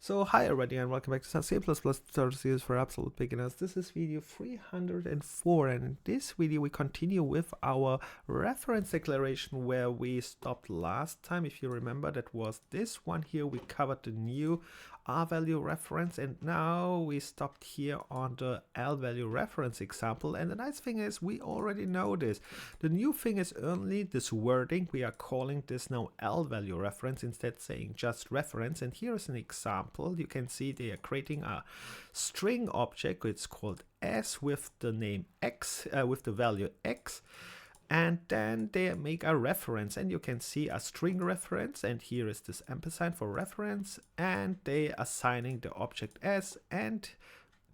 So hi everybody and welcome back to some C++ tutorial series for absolute beginners. This is video 304 and in this video we continue with our reference declaration where we stopped last time. If you remember, that was this one here. We covered the new R-value reference and now we stopped here on the L-value reference example, and the nice thing is we already know this. The new thing is only this wording. We are calling this now L-value reference instead saying just reference, and here is an example. You can see they are creating a string object. It's called S with the name X, with the value X. And then they make a reference, and you can see a string reference, and here is this ampersand for reference, and they are assigning the object S, and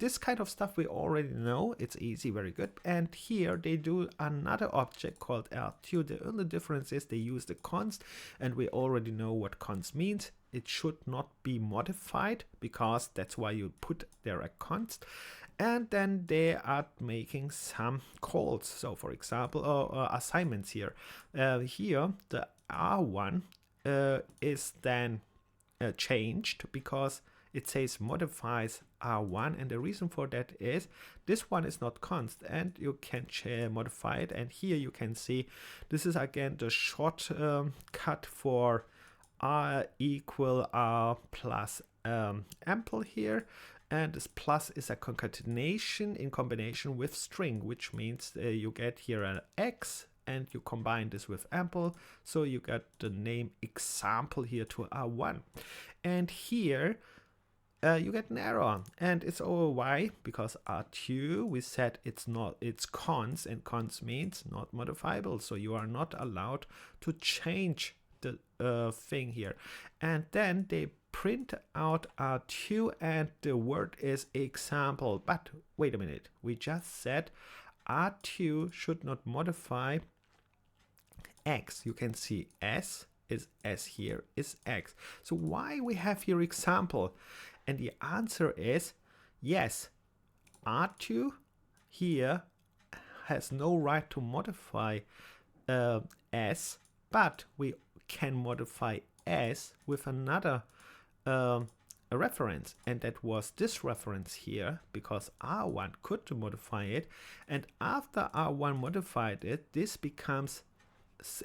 this kind of stuff we already know. It's easy, very good. And here they do another object called L2. The only difference is they use the const, and we already know what const means. It should not be modified because that's why you put there a const. And then they are making some calls. So for example, assignments here. Here the R1 is then changed because it says modifies R1, and the reason for that is this one is not const and you can modify it. And here you can see this is again the shortcut for R equal R plus ample here. And this plus is a concatenation in combination with string, which means you get here an X and you combine this with ample. So you get the name example here to R1. And here you get an error, and it's over why? Because R2 we said it's const, and const means not modifiable. So you are not allowed to change the thing here. And then they print out R2 and the word is example. But wait a minute, we just said R2 should not modify X. You can see S is S, here is X. So why we have here example? And the answer is yes, R2 here has no right to modify S, but we can modify S with another a reference, and that was this reference here, because R1 could modify it, and after R1 modified it, this becomes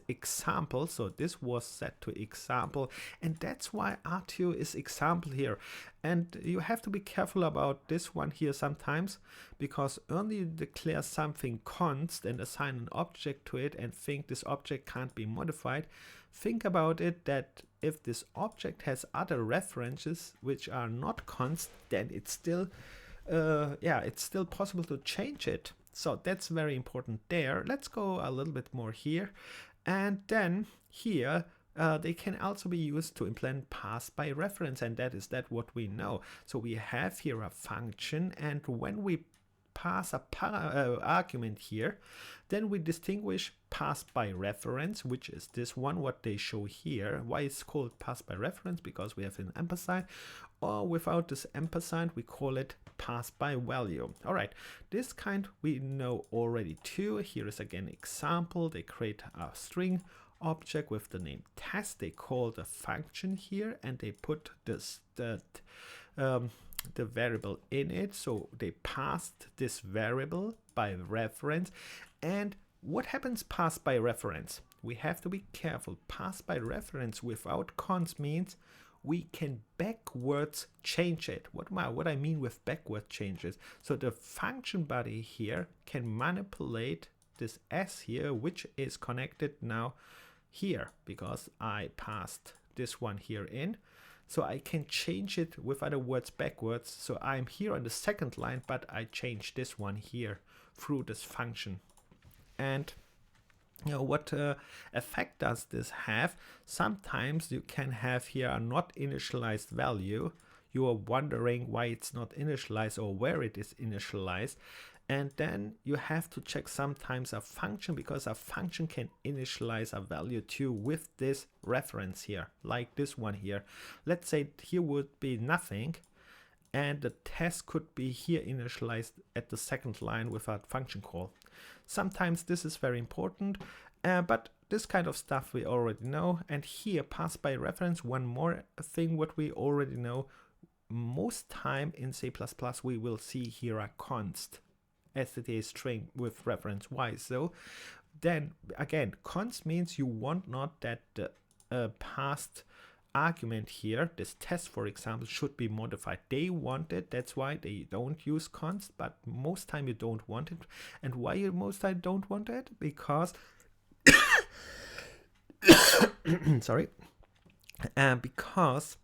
example. So this was set to example, and that's why R2 is example here. And you have to be careful about this one here sometimes, because only you declare something const and assign an object to it and think this object can't be modified. Think about it that if this object has other references which are not const, then it's still it's still possible to change it. So that's very important there. Let's go a little bit more here. And then here they can also be used to implement pass by reference, and that is what we know. So we have here a function, and when we pass a argument here, then we distinguish pass by reference, which is this one what they show here. Why it's called pass by reference? Because we have an ampersand, or without this ampersand we call it pass by value. All right, this kind we know already too. Here is again example. They create a string object with the name test. They call the function here, and they put this the variable in it. So they passed this variable by reference. And what happens pass by reference? We have to be careful. Pass by reference without const means we can backwards change it. What I mean with backward changes. So the function body here can manipulate this S here, which is connected now here, because I passed this one here in. So I can change it, with other words, backwards. So I'm here on the second line, but I change this one here through this function. And you know what effect does this have? Sometimes you can have here a not initialized value. You are wondering why it's not initialized or where it is initialized. And then you have to check sometimes a function, because a function can initialize a value too with this reference here, like this one here. Let's say here would be nothing, and the test could be here initialized at the second line with a function call. Sometimes this is very important, but this kind of stuff we already know. And here pass by reference, one more thing what we already know. most time in C++ we will see here a const std string with reference y. So then again, const means you want not that the passed argument here, this test for example, should be modified. They want it, that's why they don't use const, but most time you don't want it. And why you most time don't want it? Because sorry, because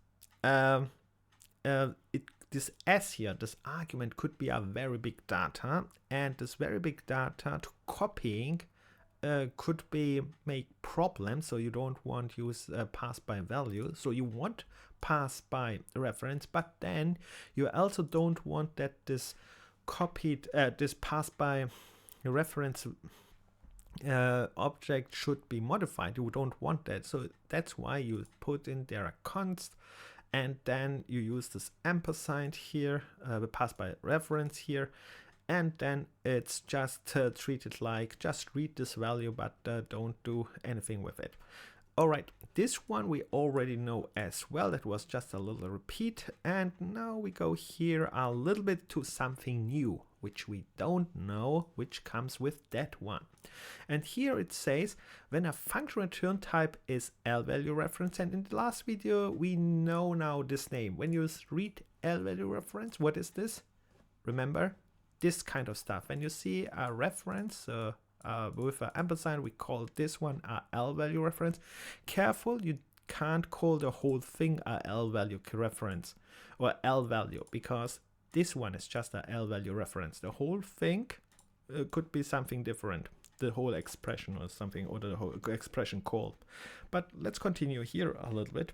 this s here, this argument could be a very big data, and this very big data to copying could be make problems. So you don't want use pass by value, so you want pass by reference, but then you also don't want that this copied this pass by reference object should be modified. You don't want that, so that's why you put in there a const, and then you use this ampersand here, the pass by reference here, and then it's just treated like just read this value, but don't do anything with it. All right, this one we already know as well. That was just a little repeat, and now we go here a little bit to something new, which we don't know, which comes with that one. And here it says when a function return type is L-value reference, and in the last video we know now this name. When you read L-value reference, what is this? Remember? This kind of stuff. When you see a reference with an ampersand, we call this one a L-value reference. Careful, you can't call the whole thing a L-value reference or L-value, because this one is just a L-value reference. The whole thing could be something different, the whole expression or something, or the whole expression call. But let's continue here a little bit.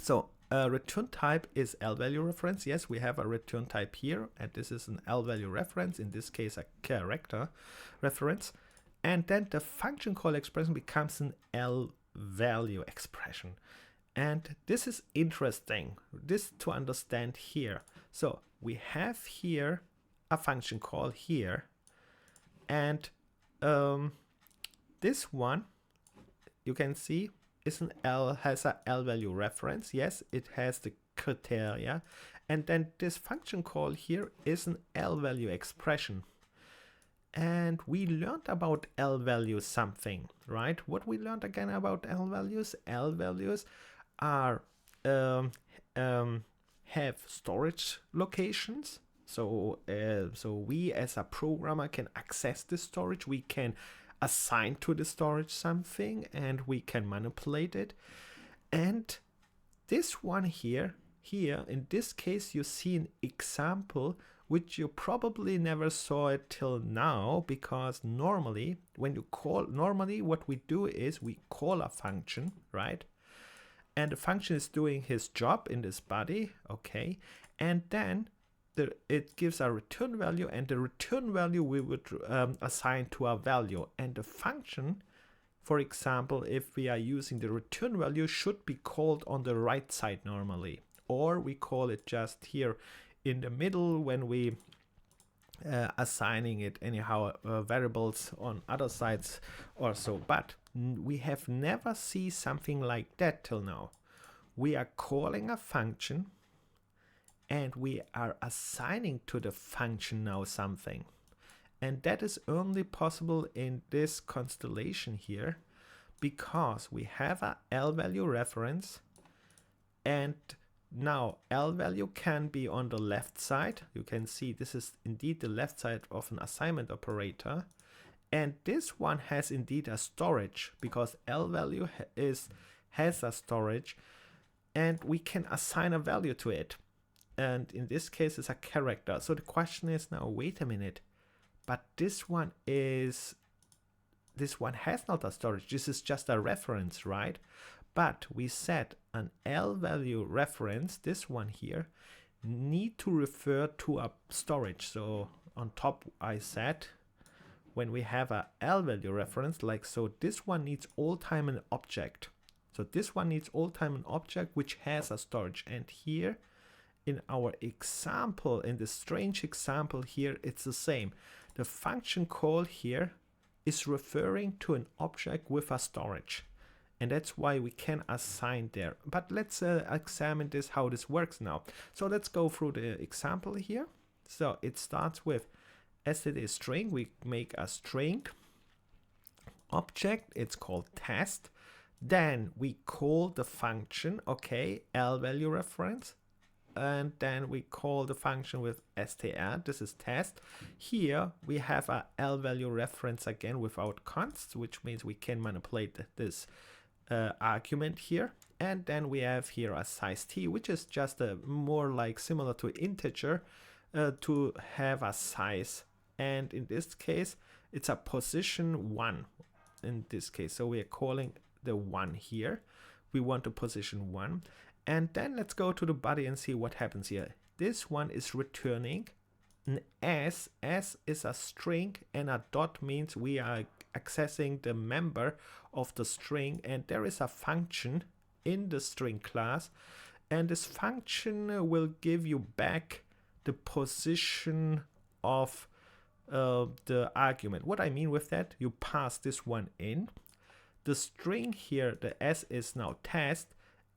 So return type is L-value reference. Yes, we have a return type here, and this is an L-value reference, in this case a character reference. And then the function call expression becomes an L-value expression. And this is interesting, this to understand here. So we have here a function call here, and this one you can see is has a L-value reference. Yes, it has the criteria, and then this function call here is an L-value expression. And we learned about L-value something, right? What we learned again about L-values? L-values are have storage locations. So we as a programmer can access the storage. We can assign to the storage something, and we can manipulate it. And this one here in this case, you see an example which you probably never saw it till now, because normally what we do is we call a function, right? And the function is doing his job in this body, okay? And then it gives a return value, and the return value we would assign to a value. And the function, for example, if we are using the return value, should be called on the right side normally, or we call it just here in the middle when we assigning it anyhow variables on other sides or so. But we have never seen something like that till now. We are calling a function, and we are assigning to the function now something. And that is only possible in this constellation here, because we have a L-value reference, and now L-value can be on the left side. You can see this is indeed the left side of an assignment operator. And this one has indeed a storage, because L-value has a storage, and we can assign a value to it. And in this case, it's a character. So the question is now, wait a minute, but this one has not a storage. This is just a reference, right? But we said an L-value reference, this one here, need to refer to a storage. So on top I said, when we have a L-value reference, like so, this one needs all time an object. So this one needs all time an object which has a storage. And here in our example, in the strange example here, it's the same. The function call here is referring to an object with a storage. and that's why we can assign there. But let's examine this, how this works now. So let's go through the example here. So it starts with std string. We make a string object, it's called test. Then we call the function, okay, L value reference, and then we call the function with str. This is test. Here we have a L value reference again without const, which means we can manipulate this argument here. And then we have here a size t, which is just a more like similar to integer, to have a size. And in this case, it's a position 1 in this case. So we are calling the 1 here. We want to position 1. And then let's go to the body and see what happens here. This one is returning an s. S is a string, and a dot means we are accessing the member of the string, and there is a function in the string class, and this function will give you back the position of the argument. What I mean with that, you pass this one in. The string here, the s is now test,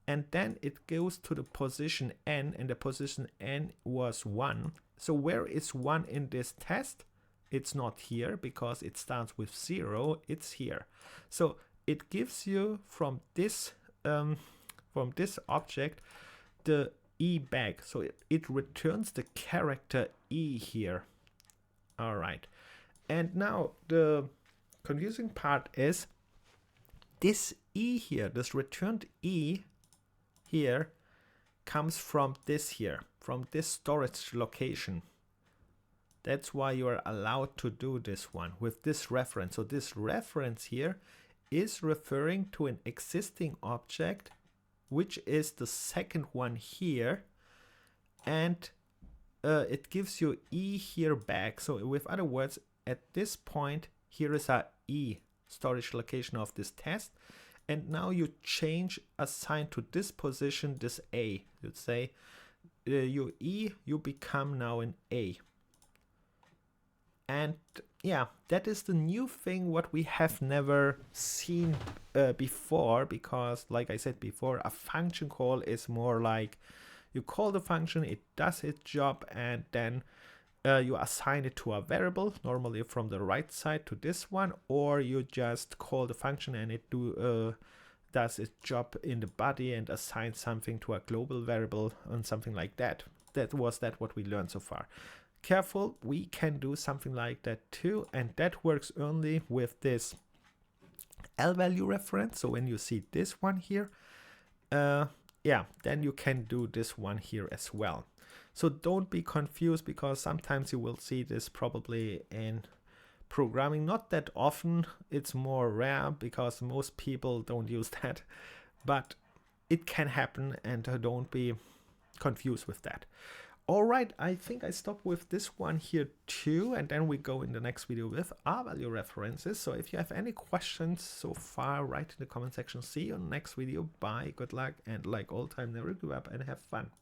and then it goes to the position n, and the position n was 1. So where is 1 in this test? It's not here because it starts with 0, it's here. So it gives you from this object the e back. So it returns the character e here. All right. And now the confusing part is this e here, this returned e here comes from this here, from this storage location. That's why you are allowed to do this one with this reference. So this reference here is referring to an existing object, which is the second one here, and it gives you e here back. So with other words, at this point here is a e storage location of this test, and now you change assign to this position this a. You'd say your e, you become now an a. And yeah, that is the new thing what we have never seen before, because like I said before, a function call is more like you call the function, it does its job, and then you assign it to a variable, normally from the right side to this one, or you just call the function and it does its job in the body and assigns something to a global variable and something like that. That was what we learned so far. Careful, we can do something like that too, and that works only with this L value reference. So when you see this one here, yeah, then you can do this one here as well. So don't be confused, because sometimes you will see this probably in programming, not that often. It's more rare because most people don't use that, but it can happen, and don't be confused with that. All right, I think I stop with this one here too, and then we go in the next video with R value references. So if you have any questions so far, write in the comment section. See you in the next video. Bye, good luck, and like all time, never give up and have fun.